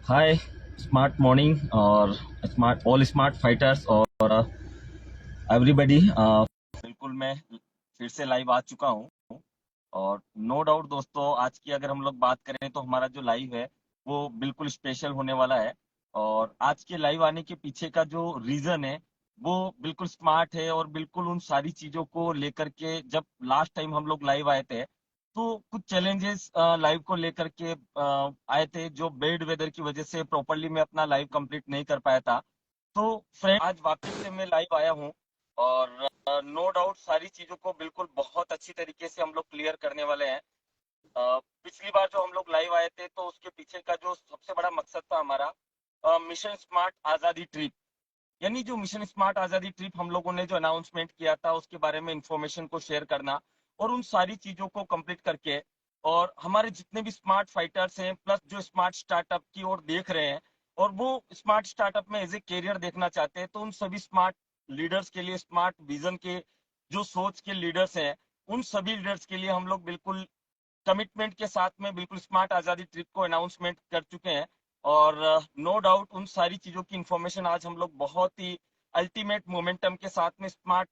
हाय smart morning और smart fighters और everybody. बिल्कुल मैं फिर से लाइव आ चुका हूँ। और नो डाउट दोस्तों, आज की अगर हम लोग बात करें तो हमारा जो लाइव है वो बिल्कुल स्पेशल होने वाला है। और आज के लाइव आने के पीछे का जो रीजन है वो बिल्कुल स्मार्ट है। और बिल्कुल उन सारी चीजों को लेकर के, जब लास्ट टाइम हम लोग लाइव आए थे तो कुछ चैलेंजेस लाइव को लेकर के आए थे, जो बेड वेदर की वजह से प्रॉपरली मैं अपना लाइव कंप्लीट नहीं कर पाया था। तो फ्रेंड, आज वापस से मैं लाइव आया हूँ। और नो डाउट सारी चीजों को बिल्कुल बहुत अच्छी तरीके से हम लोग क्लियर करने वाले हैं। पिछली बार जो हम लोग लाइव आए थे तो उसके पीछे का जो सबसे बड़ा मकसद था हमारा, मिशन स्मार्ट आजादी ट्रिप। यानी जो मिशन स्मार्ट आजादी ट्रिप हम लोगों ने जो अनाउंसमेंट किया था उसके बारे में इंफॉर्मेशन को शेयर करना, और उन सारी चीजों को कंप्लीट करके, और हमारे जितने भी स्मार्ट फाइटर्स हैं प्लस जो स्मार्ट स्टार्टअप की ओर देख रहे हैं और वो स्मार्ट स्टार्टअप में एज ए कैरियर देखना चाहते हैं, तो उन सभी स्मार्ट लीडर्स के लिए, स्मार्ट विजन के जो सोच के लीडर्स हैं, उन सभी लीडर्स के लिए हम लोग बिल्कुल कमिटमेंट के साथ में बिल्कुल स्मार्ट आजादी ट्रिप को अनाउंसमेंट कर चुके हैं। और नो डाउट उन सारी चीजों की इंफॉर्मेशन आज हम लोग बहुत ही अल्टीमेट मोमेंटम के साथ में, स्मार्ट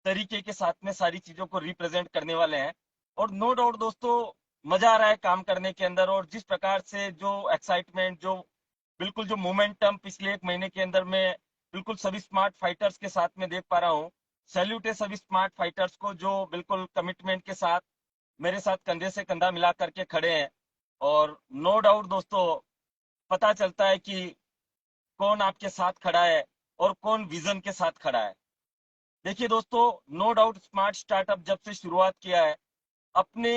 तरीके के साथ में सारी चीजों को रिप्रेजेंट करने वाले हैं। और नो डाउट दोस्तों, मजा आ रहा है काम करने के अंदर। और जिस प्रकार से जो एक्साइटमेंट, जो बिल्कुल जो मोमेंटम पिछले एक महीने के अंदर में बिल्कुल सभी स्मार्ट फाइटर्स के साथ में देख पा रहा हूँ। सैल्यूट है सभी स्मार्ट फाइटर्स को जो बिल्कुल कमिटमेंट के साथ मेरे साथ कंधे से कंधा मिला करके खड़े हैं। और नो डाउट दोस्तों, पता चलता है कि कौन आपके साथ खड़ा है और कौन विजन के साथ खड़ा है। देखिए दोस्तों, नो डाउट स्मार्ट स्टार्टअप जब से शुरुआत किया है, अपने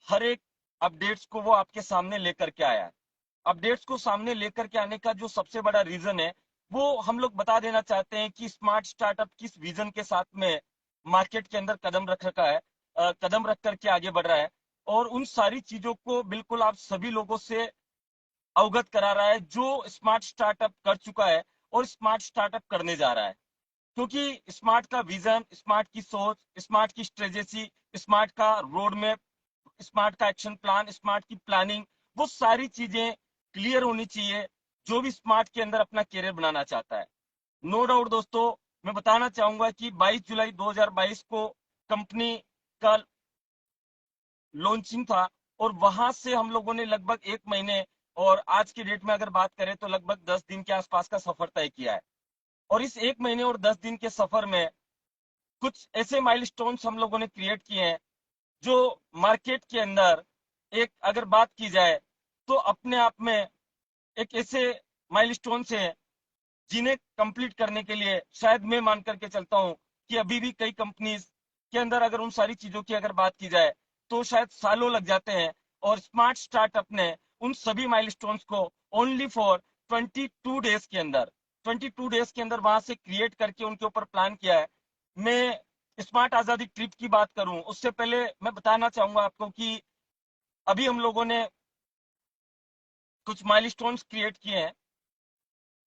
हर एक अपडेट्स को वो आपके सामने लेकर के आया है। अपडेट्स को सामने लेकर के आने का जो सबसे बड़ा रीजन है वो हम लोग बता देना चाहते हैं कि स्मार्ट स्टार्टअप किस विजन के साथ में मार्केट के अंदर कदम रख रखा है, कदम रख करके आगे बढ़ रहा है। और उन सारी चीजों को बिल्कुल आप सभी लोगों से अवगत करा रहा है जो स्मार्ट स्टार्टअप कर चुका है और स्मार्ट स्टार्टअप करने जा रहा है। क्योंकि स्मार्ट का विजन, स्मार्ट की सोच, स्मार्ट की स्ट्रेटेजी, स्मार्ट का रोड मैप, स्मार्ट का एक्शन प्लान, स्मार्ट की प्लानिंग, वो सारी चीजें क्लियर होनी चाहिए जो भी स्मार्ट के अंदर अपना करियर बनाना चाहता है। नो डाउट दोस्तों, मैं बताना चाहूंगा कि 22 जुलाई 2022 को कंपनी का लॉन्चिंग था। और वहां से हम लोगों ने लगभग एक महीने, और आज की डेट में अगर बात करें तो लगभग 10 दिन के आसपास का सफर तय किया है। और इस एक महीने और 10 दिन के सफर में कुछ ऐसे माइलस्टोन्स हम लोगों ने क्रिएट किए हैं जो मार्केट के अंदर, एक अगर बात की जाए तो अपने आप में एक ऐसे माइलस्टोन्स हैं जिन्हें कंप्लीट करने के लिए शायद मैं मान करके चलता हूं कि अभी भी कई कंपनीज के अंदर अगर उन सारी चीजों की अगर बात की जाए तो शायद सालों लग जाते हैं। और स्मार्ट स्टार्टअप ने उन सभी माइलस्टोन्स को ओनली फॉर 22 डेज के अंदर, 22 डेज के अंदर वहां से क्रिएट करके उनके ऊपर प्लान किया है। मैं स्मार्ट आजादी ट्रिप की बात करूं उससे पहले मैं बताना चाहूंगा आपको कि अभी हम लोगों ने कुछ माइलस्टोन्स क्रिएट किए हैं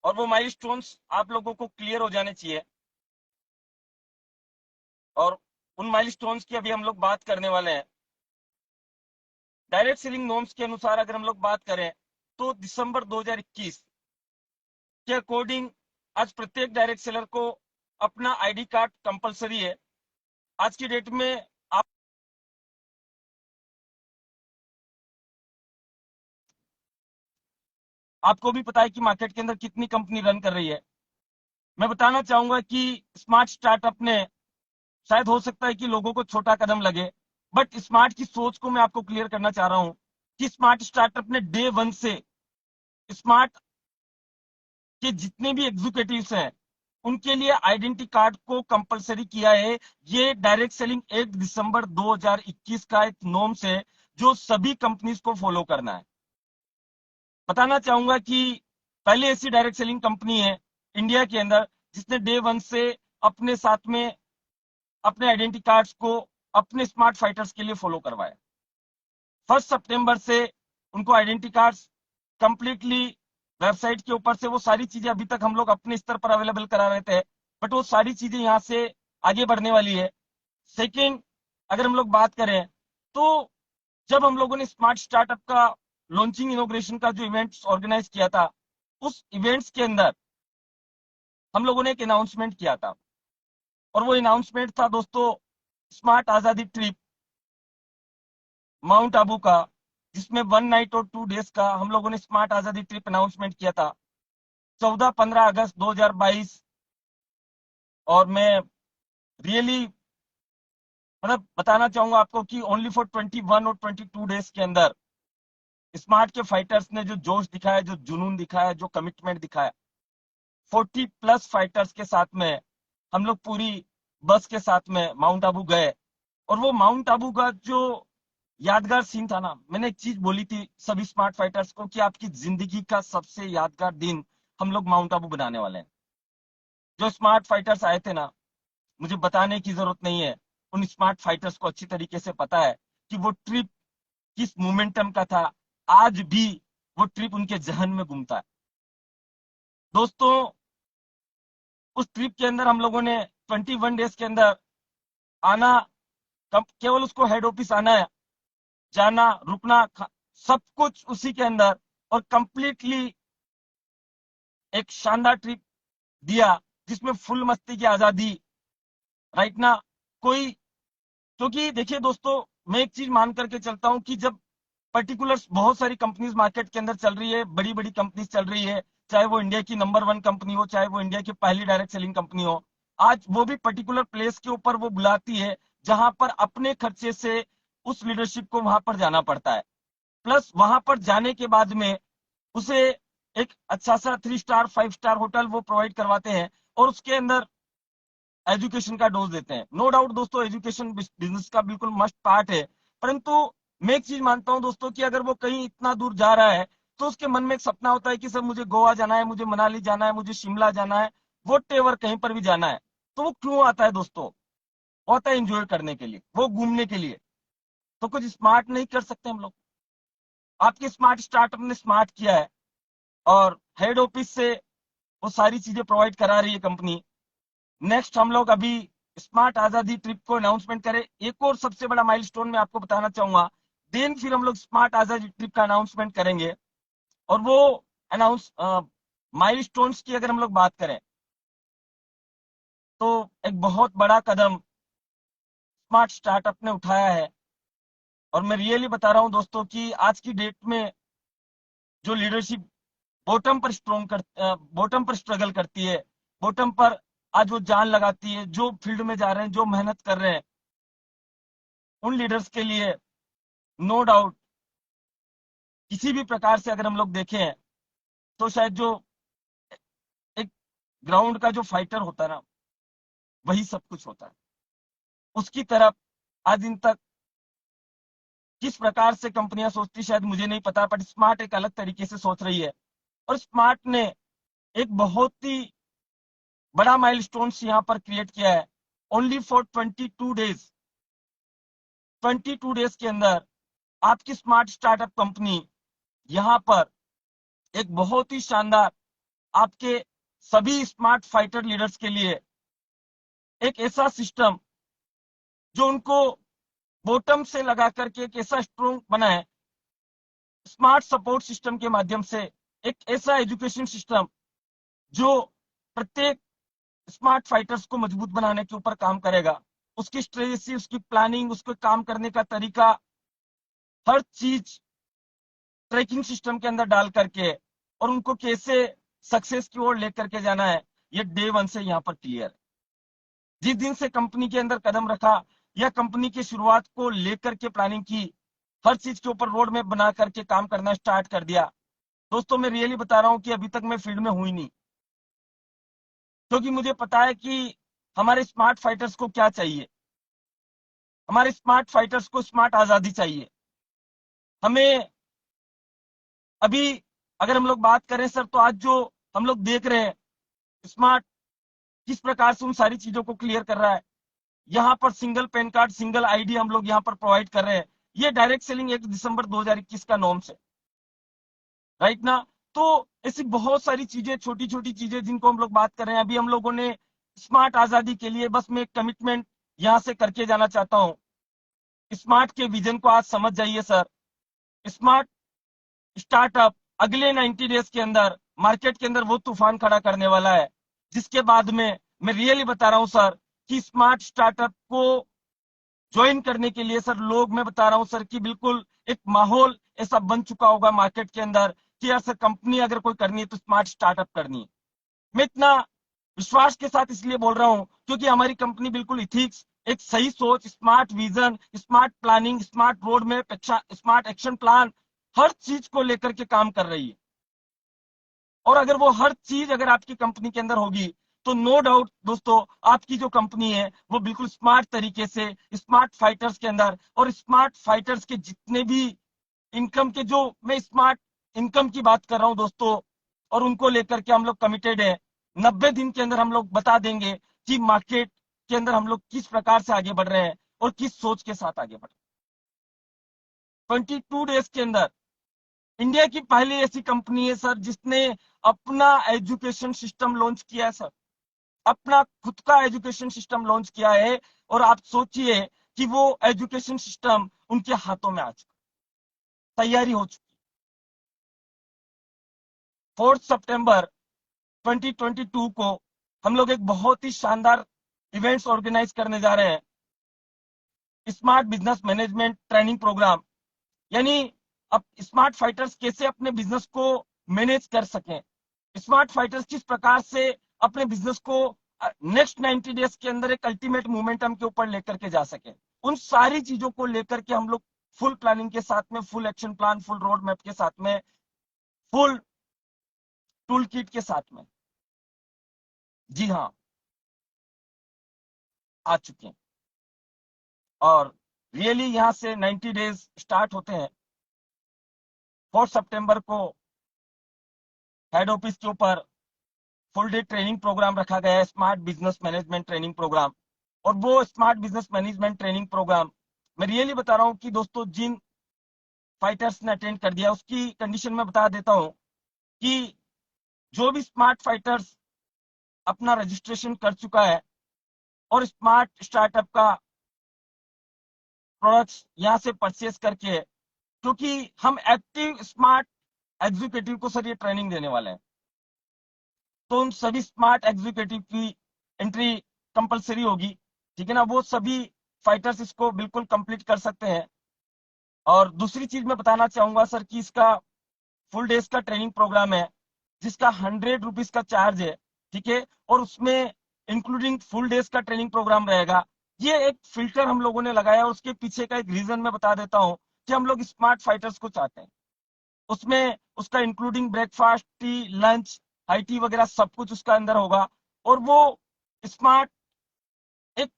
और वो माइलस्टोन्स आप लोगों को क्लियर हो जाने चाहिए। और उन माइलस्टोन्स की अभी हम लोग बात करने वाले हैं। डायरेक्ट सेलिंग नॉर्म्स के अनुसार अगर हम लोग बात करें तो दिसंबर 2021 के अकॉर्डिंग आज प्रत्येक डायरेक्ट सेलर को अपना आईडी कार्ड कंपलसरी है। आज की डेट में आप, आपको भी पता है कि मार्केट के अंदर कितनी कंपनी रन कर रही है। मैं बताना चाहूंगा कि स्मार्ट स्टार्टअप ने, शायद हो सकता है कि लोगों को छोटा कदम लगे, बट स्मार्ट की सोच को मैं आपको क्लियर करना चाह रहा हूं कि स्मार्ट स्टार्टअप ने डे वन से स्मार्ट के जितने भी एग्जीक्यूटिव्स हैं उनके लिए आइडेंटिटी कार्ड को कंपलसरी किया है। ये डायरेक्ट सेलिंग 1 दिसंबर 2021 का एक नॉर्म्स है जो सभी कंपनीज को फॉलो करना है। बताना चाहूंगा कि पहले ऐसी डायरेक्ट सेलिंग कंपनी है इंडिया के अंदर जिसने डे वन से अपने साथ में अपने आइडेंटिटी कार्ड्स को अपने स्मार्ट फाइटर्स के लिए फॉलो करवाया। 1 सितंबर से उनको आइडेंटिटी कार्ड्स कंप्लीटली वेबसाइट के ऊपर से, वो सारी चीजें अभी तक हम लोग अपने स्तर पर अवेलेबल करा रहे थे, बट वो सारी चीजें यहाँ से आगे बढ़ने वाली है। सेकेंड, अगर हम लोग बात करें तो जब हम लोगों ने स्मार्ट स्टार्टअप का लॉन्चिंग इनॉग्रेशन का जो इवेंट्स ऑर्गेनाइज किया था, उस इवेंट्स के अंदर हम लोगों ने एक अनाउंसमेंट किया था, और वो अनाउंसमेंट था दोस्तों स्मार्ट आजादी ट्रिप माउंट आबू का, जिसमें 1 नाइट और 2 डेज का हम लोगों ने स्मार्ट आजादी ट्रिप अनाउंसमेंट किया था 14-15 अगस्त 2022। और मैं रियली मतलब बताना चाहूंगा आपको कि ओनली फॉर 21 और 22 डेज के अंदर स्मार्ट के फाइटर्स ने जो जोश दिखाया, जो जुनून दिखाया, जो कमिटमेंट दिखाया, 40+ फाइटर्स के साथ में हम लोग पूरी बस के साथ में माउंट आबू गए। और वो माउंट आबू का जो यादगार सीन था ना, मैंने एक चीज बोली थी सभी स्मार्ट फाइटर्स को कि आपकी जिंदगी का सबसे यादगार दिन हम लोग माउंट आबू बनाने वाले हैं। जो स्मार्ट फाइटर्स आए थे ना, मुझे बताने की जरूरत नहीं है, उन स्मार्ट फाइटर्स को अच्छी तरीके से पता है कि वो ट्रिप किस मोमेंटम का था। आज भी वो ट्रिप उनके जहन में घूमता है। दोस्तों, उस ट्रिप के अंदर हम लोगों ने 21 डेज के अंदर आना, केवल उसको हेड ऑफिस आना है, जाना, रुकना, सब कुछ उसी के अंदर, और कंप्लीटली एक शानदार ट्रिप दिया जिसमें फुल मस्ती की आजादी। राइट ना, कोई, क्योंकि देखिए दोस्तों, मैं एक चीज मान करके चलता हूं कि जब पर्टिकुलर बहुत सारी कंपनीज मार्केट के अंदर चल रही है, बड़ी बड़ी कंपनीज चल रही है, चाहे वो इंडिया की नंबर 1 कंपनी हो, चाहे वो इंडिया की पहली डायरेक्ट सेलिंग कंपनी हो, आज वो भी पर्टिकुलर प्लेस के ऊपर वो बुलाती है जहां पर अपने खर्चे से उस लीडरशिप को वहां पर जाना पड़ता है। प्लस वहां पर जाने के बाद में उसे एक अच्छा सा 3 स्टार 5 स्टार होटल वो प्रोवाइड करवाते हैं, और उसके अंदर एजुकेशन का डोज देते हैं। नो डाउट दोस्तों, एजुकेशन बिजनेस का बिल्कुल मस्ट पार्ट है, परंतु मैं एक चीज मानता हूं दोस्तों कि अगर वो कहीं इतना दूर जा रहा है तो उसके मन में एक सपना होता है कि सर मुझे गोवा जाना है, मुझे मनाली जाना है, मुझे शिमला जाना है, वोट एवर कहीं पर भी जाना है। तो वो क्यों आता है दोस्तों? वो आता है एंजॉय करने के लिए, वो घूमने के लिए। तो कुछ स्मार्ट नहीं कर सकते हम लोग? आपके स्मार्ट स्टार्टअप ने स्मार्ट किया है, और हेड ऑफिस से वो सारी चीजें प्रोवाइड करा रही है कंपनी। नेक्स्ट हम लोग अभी स्मार्ट आजादी ट्रिप को अनाउंसमेंट करें, एक और सबसे बड़ा माइलस्टोन मैं आपको बताना चाहूंगा। देन फिर हम लोग स्मार्ट आजादी ट्रिप का अनाउंसमेंट करेंगे, और वो अनाउंस माइलस्टोन्स की अगर हम लोग बात करें तो एक बहुत बड़ा कदम स्मार्ट स्टार्टअप ने उठाया है। और मैं रियली बता रहा हूं दोस्तों कि आज की डेट में जो लीडरशिप बॉटम पर स्ट्रगल करती है, बॉटम पर आज वो जान लगाती है, जो फील्ड में जा रहे हैं, जो मेहनत कर रहे हैं, उन लीडर्स के लिए नो डाउट किसी भी प्रकार से अगर हम लोग देखें तो शायद जो एक ग्राउंड का जो फाइटर होता है ना, वही सब कुछ होता है। उसकी तरफ आज दिन तक किस प्रकार से कंपनियां सोचती शायद मुझे नहीं पता, बट स्मार्ट एक अलग तरीके से सोच रही है। और स्मार्ट ने एक बहुत ही बड़ा माइलस्टोन यहाँ पर क्रिएट किया है। ओनली फॉर 22 डेज, 22 डेज के अंदर आपकी स्मार्ट स्टार्टअप कंपनी यहाँ पर एक बहुत ही शानदार आपके सभी स्मार्ट फाइटर लीडर्स के लिए एक ऐसा सिस्टम जो उनको बॉटम से लगा करके एक ऐसा स्ट्रॉन्ग बनाए, स्मार्ट सपोर्ट सिस्टम के माध्यम से एक ऐसा एजुकेशन सिस्टम जो प्रत्येक स्मार्ट फाइटर्स को मजबूत बनाने के ऊपर काम करेगा। उसकी स्ट्रेटेजी, उसकी प्लानिंग, उसके काम करने का तरीका, हर चीज ट्रैकिंग सिस्टम के अंदर डाल करके, और उनको कैसे सक्सेस की ओर लेकर के जाना है, ये डे 1 से यहाँ पर क्लियर है। जिस दिन से कंपनी के अंदर कदम रखा, या कंपनी की शुरुआत को लेकर के प्लानिंग की, हर चीज के ऊपर रोड मैप बना करके काम करना स्टार्ट कर दिया। दोस्तों, मैं रियली बता रहा हूं कि अभी तक मैं फील्ड में हुई नहीं, क्योंकि मुझे पता है कि हमारे स्मार्ट फाइटर्स को क्या चाहिए। हमारे स्मार्ट फाइटर्स को स्मार्ट आजादी चाहिए। हमें अभी अगर हम लोग बात करें सर, तो आज जो हम लोग देख रहे हैं स्मार्ट किस प्रकार से उन सारी चीजों को क्लियर कर रहा है। यहाँ पर single pan card, single ID हम लोग यहाँ पर प्रोवाइड कर रहे हैं। ये डायरेक्ट सेलिंग 1 दिसंबर 2021 का नॉर्म्स है। राइट ना? तो ऐसी बहुत सारी चीजें, छोटी छोटी चीजें जिनको हम लोग बात कर रहे हैं, अभी हम लोगों ने स्मार्ट आजादी के लिए बस मैं एक कमिटमेंट यहां से करके जाना चाहता हूं। स्मार्ट के विजन को आज समझ जाइए सर। स्मार्ट स्टार्टअप अगले 90 डेज के अंदर मार्केट के अंदर वो तूफान खड़ा करने वाला है, जिसके बाद में मैं रियली बता रहा हूं सर कि स्मार्ट स्टार्टअप को ज्वाइन करने के लिए सर लोग, मैं बता रहा हूं सर कि बिल्कुल एक माहौल ऐसा बन चुका होगा मार्केट के अंदर कि यार सर कंपनी अगर कोई करनी है तो स्मार्ट स्टार्टअप करनी है। मैं इतना विश्वास के साथ इसलिए बोल रहा हूं क्योंकि हमारी कंपनी बिल्कुल इथिक्स, एक सही सोच, smart vision, smart planning, smart road map, smart action plan, हर चीज को लेकर के काम कर रही है। और अगर वो हर चीज अगर आपकी कंपनी के अंदर होगी तो नो डाउट दोस्तों आपकी जो कंपनी है वो बिल्कुल स्मार्ट तरीके से स्मार्ट फाइटर्स के अंदर, और स्मार्ट फाइटर्स के जितने भी इनकम के, जो मैं स्मार्ट इनकम की बात कर रहा हूं दोस्तों, और उनको लेकर के हम लोग कमिटेड है। 90 दिन के अंदर हम लोग बता देंगे कि मार्केट के अंदर हम लोग किस प्रकार से आगे बढ़ रहे हैं और किस सोच के साथ आगे बढ़ रहे हैं। 22 डेज के अंदर इंडिया की पहली ऐसी कंपनी है सर जिसने अपना एजुकेशन सिस्टम लॉन्च किया है सर, अपना खुद का एजुकेशन सिस्टम लॉन्च किया है। और आप सोचिए कि वो एजुकेशन सिस्टम उनके हाथों में आ चुका, तैयारी हो चुकी। 4 सितंबर 2022 को हम लोग एक बहुत ही शानदार इवेंट्स ऑर्गेनाइज करने जा रहे हैं, smart business management training programme. यानी अब स्मार्ट फाइटर्स कैसे अपने बिजनेस को मैनेज कर सकें, स्मार्ट फाइटर्स किस प्रकार से अपने बिजनेस को नेक्स्ट 90 डेज के अंदर एक अल्टीमेट मोमेंटम के ऊपर लेकर के जा सके, उन सारी चीजों को लेकर के हम लोग फुल प्लानिंग के साथ में, full action plan, full road map के साथ में, फुल टूल किट के साथ में, जी हाँ, आ चुके हैं। और रियली यहां से 90 डेज स्टार्ट होते हैं। 4 सितंबर को हेड ऑफिस के ऊपर फुल डे ट्रेनिंग प्रोग्राम रखा गया है, smart business management training programme. और वो smart business management training programme मैं रियली बता रहा हूं कि दोस्तों जिन फाइटर्स ने अटेंड कर दिया उसकी कंडीशन में बता देता हूं कि जो भी स्मार्ट फाइटर्स अपना रजिस्ट्रेशन कर चुका है और स्मार्ट स्टार्टअप का प्रोडक्ट्स यहां से परचेस करके, क्योंकि हम एक्टिव स्मार्ट एग्जीक्यूटिव को सर ये ट्रेनिंग देने वाले हैं, तो उन सभी स्मार्ट एग्जीक्यूटिव की एंट्री कंपलसरी होगी, ठीक है ना। वो सभी फाइटर्स इसको बिल्कुल कंप्लीट कर सकते हैं। और दूसरी चीज मैं बताना चाहूंगा सर कि इसका फुल डेज का ट्रेनिंग प्रोग्राम है जिसका 100 रुपीज का चार्ज है, ठीक है। और उसमें इंक्लूडिंग फुल डेज का ट्रेनिंग प्रोग्राम रहेगा। ये एक फिल्टर हम लोगों ने लगाया और उसके पीछे का एक रीजन मैं बता देता हूँ कि हम लोग स्मार्ट फाइटर्स को चाहते हैं। उसमें उसका including breakfast, T, lunch, high tea वगैरह सब कुछ उसका अंदर होगा। और वो स्मार्ट एक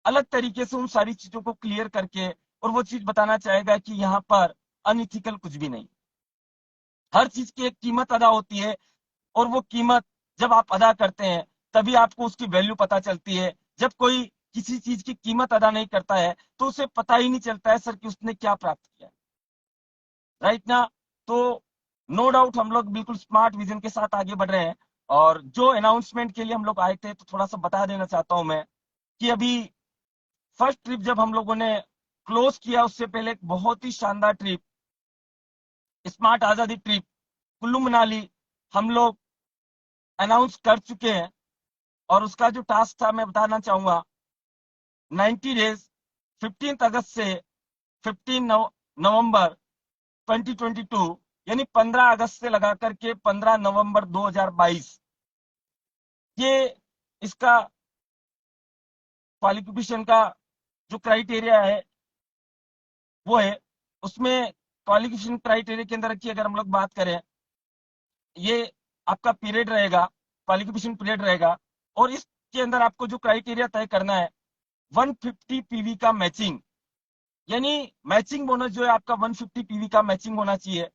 अलग तरीके से उन सारी चीजों को क्लियर करके और वो चीज बताना चाहेगा कि यहाँ पर अनइथिकल कुछ भी नहीं, हर चीज की एक कीमत अदा होती है। और वो कीमत जब आप अदा करते हैं तभी आपको उसकी वैल्यू पता चलती है। जब कोई किसी चीज की कीमत अदा नहीं करता है तो उसे पता ही नहीं चलता है सर कि उसने क्या प्राप्त किया, राइट ना। तो नो डाउट हम लोग बिल्कुल स्मार्ट विजन के साथ आगे बढ़ रहे हैं। और जो अनाउंसमेंट के लिए हम लोग आए थे तो थोड़ा सा बता देना चाहता हूं मैं कि अभी फर्स्ट ट्रिप जब हम लोगों ने क्लोज किया उससे पहले एक बहुत ही शानदार ट्रिप, स्मार्ट आजादी ट्रिप कुल्लू मनाली हम लोग अनाउंस कर चुके हैं। और उसका जो टास्क था मैं बताना चाहूंगा, 90 डेज 15 अगस्त से 15 नवंबर 2022, यानी 15 अगस्त से लगा करके 15 नवंबर 2022, ये इसका क्वालिफिकेशन का जो क्राइटेरिया है वो है। उसमें क्वालिफिकेशन क्राइटेरिया के अंदर की अगर हम लोग बात करें, ये आपका पीरियड रहेगा, क्वालिफिकेशन पीरियड रहेगा। और इसके अंदर आपको जो क्राइटेरिया तय करना है 150 पीवी का मैचिंग, यानी मैचिंग बोनस जो है आपका 150 पीवी का मैचिंग होना चाहिए।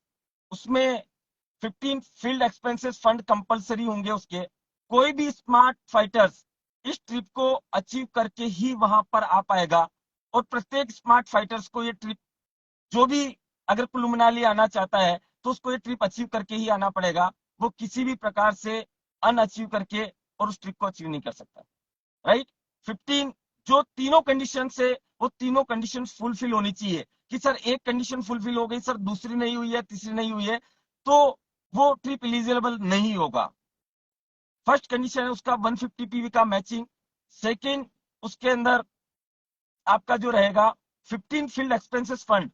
उसमें 15 फील्ड एक्सपेंसेस फंड कंपलसरी होंगे उसके। कोई भी स्मार्ट फाइटर्स इस ट्रिप को अचीव करके ही वहां पर आ पाएगा। और प्रत्येक स्मार्ट फाइटर्स को ये ट्रिप, जो भी अगर कुल्लू मनाली आना चाहता है तो उसको ये ट्रिप अचीव करके ही आना पड़ेगा। वो किसी भी प्रकार से अनअचीव करके और उस ट्रिप को अचीव नहीं कर सकता, राइट। 15 जो तीनों कंडीशन है वो तीनों कंडीशन फुलफिल होनी चाहिए कि सर एक कंडीशन फुलफिल हो गई, सर दूसरी नहीं हुई है, तीसरी नहीं हुई है, तो वो ट्रिप एलिजिबल नहीं होगा। फर्स्ट कंडीशन है उसका 150 पीवी का मैचिंग। सेकंड, उसके अंदर आपका जो रहेगा 15 फील्ड एक्सपेंसेस फंड,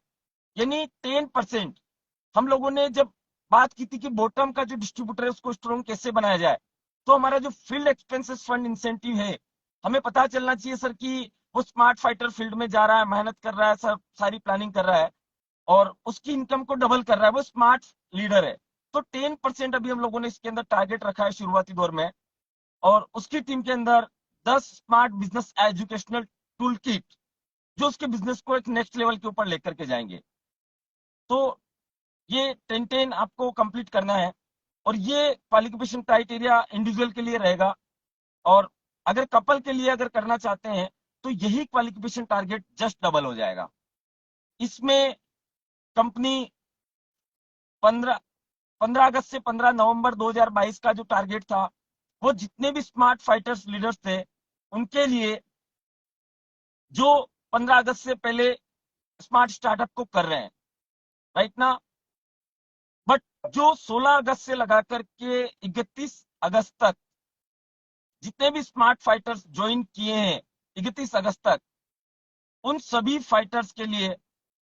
यानी 10%। हम लोगों ने जब बात की थी कि बॉटम का जो डिस्ट्रीब्यूटर है उसको स्ट्रॉन्ग कैसे बनाया जाए, तो हमारा जो फील्ड एक्सपेंसेस फंड इंसेंटिव है, हमें पता चलना चाहिए सर कि वो स्मार्ट फाइटर फील्ड में जा रहा है, मेहनत कर रहा है, सर सारी प्लानिंग कर रहा है और उसकी इनकम को डबल कर रहा है, वो स्मार्ट लीडर है। तो 10% अभी हम लोगों ने इसके अंदर टारगेट रखा है शुरुआती दौर में। और उसकी टीम के अंदर 10 smart business educational tool kit, जो उसके बिजनेस को एक नेक्स्ट लेवल के ऊपर लेकर के जाएंगे। तो ये 10-10 आपको कंप्लीट करना है और ये क्वालिफिकेशन क्राइटेरिया इंडिविजुअल के लिए रहेगा। और अगर कपल के लिए अगर करना चाहते हैं तो यही क्वालिफिकेशन टारगेट जस्ट डबल हो जाएगा। इसमें कंपनी 15 अगस्त से 15 नवंबर 2022 का जो टारगेट था, वो जितने भी स्मार्ट फाइटर्स लीडर्स थे उनके लिए, जो 15 अगस्त से पहले स्मार्ट स्टार्टअप को कर रहे हैं राइट ना, बट जो 16 अगस्त से लगा करके 31 अगस्त तक जितने भी स्मार्ट फाइटर्स ज्वाइन किए हैं 31 अगस्त तक, उन सभी फाइटर्स के लिए,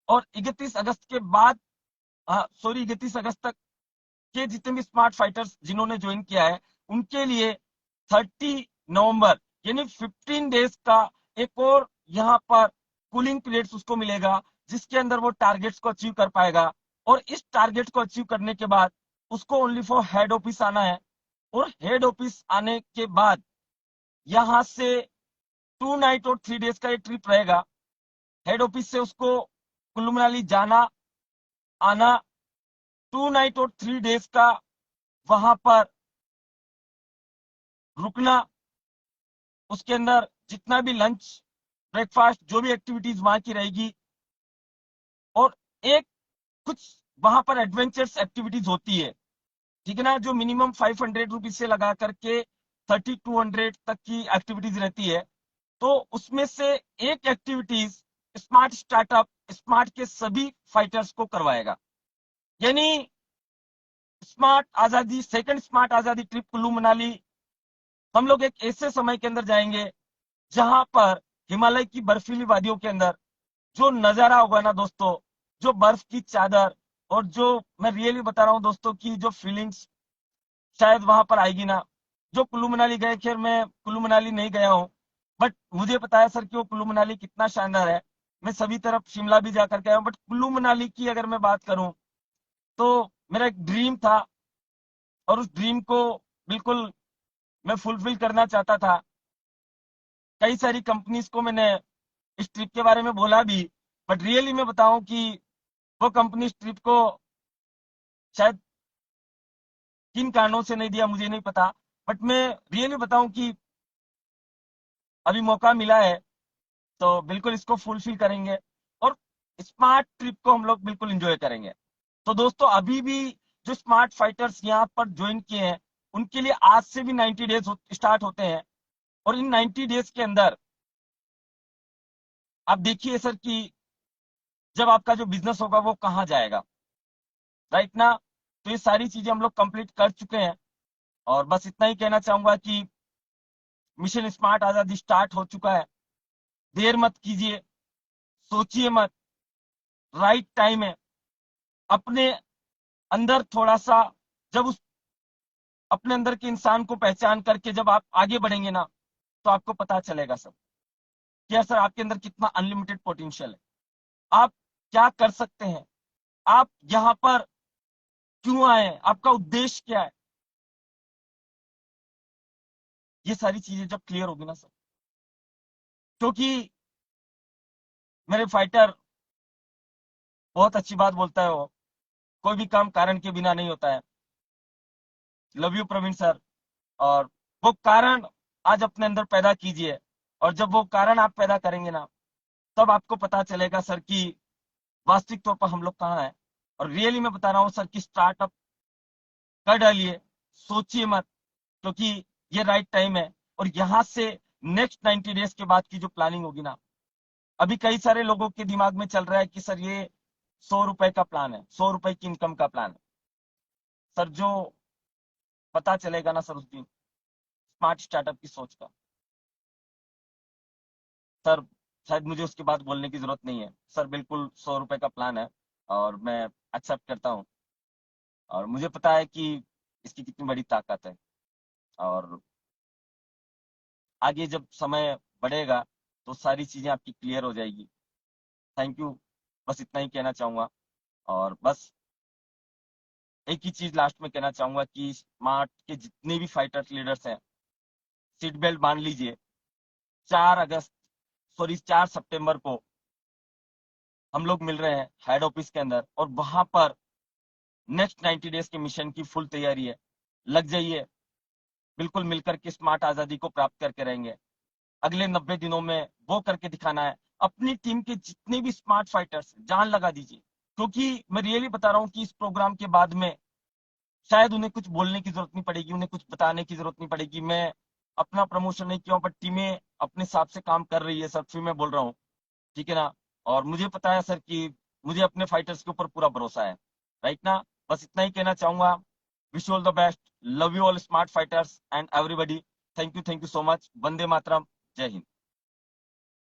और 31 अगस्त के बाद, सॉरी 31 अगस्त तक के जितने भी स्मार्ट फाइटर्स जिन्होंने ज्वाइन किया है उनके लिए 30 नवंबर यानी 15 डेज का एक और यहाँ पर कूलिंग पीरियड्स उसको मिलेगा, जिसके अंदर वो टारगेट्स को अचीव कर पाएगा। और इस टारगेट को अचीव करने के बाद उसको ओनली फॉर हेड ऑफिस आना है, और हेड ऑफिस आने के बाद यहाँ से 2 नाइट और 3 डेज का ये ट्रिप रहेगा। हेड ऑफिस से उसको कुल्लू मनाली जाना आना, 2 नाइट और 3 डेज का वहां पर रुकना, उसके अंदर जितना भी लंच ब्रेकफास्ट जो भी एक्टिविटीज वहां की रहेगी, और एक कुछ वहां पर एडवेंचर्स एक्टिविटीज होती है, ठीक है ना, जो मिनिमम 500 रुपीज से लगा करके 3200 तक की एक्टिविटीज रहती है। तो उसमें से एक एक्टिविटीज स्मार्ट स्टार्टअप स्मार्ट के सभी फाइटर्स को करवाएगा। यानी स्मार्ट आजादी, सेकंड स्मार्ट आजादी ट्रिप कुल्लू मनाली, हम लोग एक ऐसे समय के अंदर जाएंगे जहां पर हिमालय की बर्फीली वादियों के अंदर जो नजारा होगा ना दोस्तों, जो बर्फ की चादर, और जो मैं रियली बता रहा हूँ दोस्तों की जो फीलिंग्स शायद वहां पर आएगी ना। जो कुल्लू मनाली गए, खैर मैं कुल्लू मनाली नहीं गया हूँ, बट मुझे पता है सर कि वो कुल्लू मनाली कितना शानदार है। मैं सभी तरफ शिमला भी जाकर के आया हूँ, बट कुल्लू मनाली की अगर मैं बात करूं तो मेरा एक ड्रीम था, और उस ड्रीम को बिल्कुल मैं फुलफिल करना चाहता था। कई सारी कंपनीज को मैंने इस ट्रिप के बारे में बोला भी, बट रियली मैं बताऊं कि वो कंपनी इस ट्रिप को शायद किन कारणों से नहीं दिया मुझे नहीं पता, बट मैं रियली बताऊं कि अभी मौका मिला है तो बिल्कुल इसको फुलफिल करेंगे और स्मार्ट ट्रिप को हम लोग बिल्कुल एंजॉय करेंगे। तो दोस्तों अभी भी जो स्मार्ट फाइटर्स यहाँ पर ज्वाइन किए हैं उनके लिए आज से भी 90 डेज स्टार्ट होते हैं, और इन 90 डेज के अंदर आप देखिए सर कि जब आपका जो बिजनेस होगा वो कहाँ जाएगा राइट ना। तो ये सारी चीजें हम लोग कंप्लीट कर चुके हैं, और बस इतना ही कहना चाहूंगा कि मिशन स्मार्ट आजादी स्टार्ट हो चुका है। देर मत कीजिए, सोचिए मत, राइट टाइम है। अपने अंदर थोड़ा सा, जब उस अपने अंदर के इंसान को पहचान करके जब आप आगे बढ़ेंगे ना, तो आपको पता चलेगा सब कि सर आपके अंदर कितना अनलिमिटेड पोटेंशियल है, आप क्या कर सकते हैं, आप यहाँ पर क्यों आए हैं, आपका उद्देश्य क्या है। ये सारी चीजें जब क्लियर होगी ना सर, क्योंकि मेरे फाइटर बहुत अच्छी बात बोलता है, वो कोई भी काम कारण के बिना नहीं होता है। Love you Praveen sir. और वो कारण आज अपने अंदर पैदा कीजिए, और जब वो कारण आप पैदा करेंगे ना, तब आपको पता चलेगा सर कि वास्तविक तौर पर हम लोग कहाँ हैं। और रियली मैं बता रहा हूँ सर कि स्टार्टअप कर डालिए, सोचिए मत, क्योंकि ये राइट टाइम है। और यहाँ से नेक्स्ट 90 डेज के बाद की जो प्लानिंग होगी ना, अभी कई सारे लोगों के दिमाग में चल रहा है कि सर ये 100 रुपए का प्लान है, 100 रुपए की इनकम का प्लान है। सर जो पता चलेगा ना सर उस दिन स्मार्ट स्टार्टअप की सोच का, सर शायद मुझे उसके बाद बोलने की जरूरत नहीं है। सर बिल्कुल 100 रुपए का प्लान है और मैं एक्सेप्ट करता हूँ, और मुझे पता है कि इसकी कितनी बड़ी ताकत है। और आगे जब समय बढ़ेगा तो सारी चीजें आपकी क्लियर हो जाएगी। थैंक यू, बस इतना ही कहना चाहूंगा। और बस एक ही चीज लास्ट में कहना चाहूंगा कि स्मार्ट के जितने भी फाइटर्स लीडर्स हैं, सीट बेल्ट बांध लीजिए। 4 अगस्त, सॉरी 4 सितंबर को हम लोग मिल रहे हैं हेड ऑफिस के अंदर, और वहां पर नेक्स्ट 90 डेज के मिशन की फुल तैयारी है। लग जाइए, बिल्कुल मिलकर के स्मार्ट आजादी को प्राप्त करके रहेंगे। अगले 90 दिनों में वो करके दिखाना है। अपनी टीम के जितने भी स्मार्ट फाइटर्स, जान लगा दीजिए, क्योंकि मैं रियली बता रहा हूँ कि इस प्रोग्राम के बाद में शायद उन्हें कुछ बोलने की जरूरत नहीं पड़ेगी, उन्हें कुछ बताने की जरूरत नहीं पड़ेगी। मैं अपना प्रमोशन नहीं किया हूं, बट टीमें अपने हिसाब से काम कर रही है सर, फिर मैं बोल रहा हूँ, ठीक है ना। और मुझे पता है सर कि मुझे अपने फाइटर्स के ऊपर पूरा भरोसा है, राइट ना। बस इतना ही कहना चाहूंगा। Wish all the best, love you all smart fighters and everybody. Thank you so much. वंदे मातरम। जय हिंद।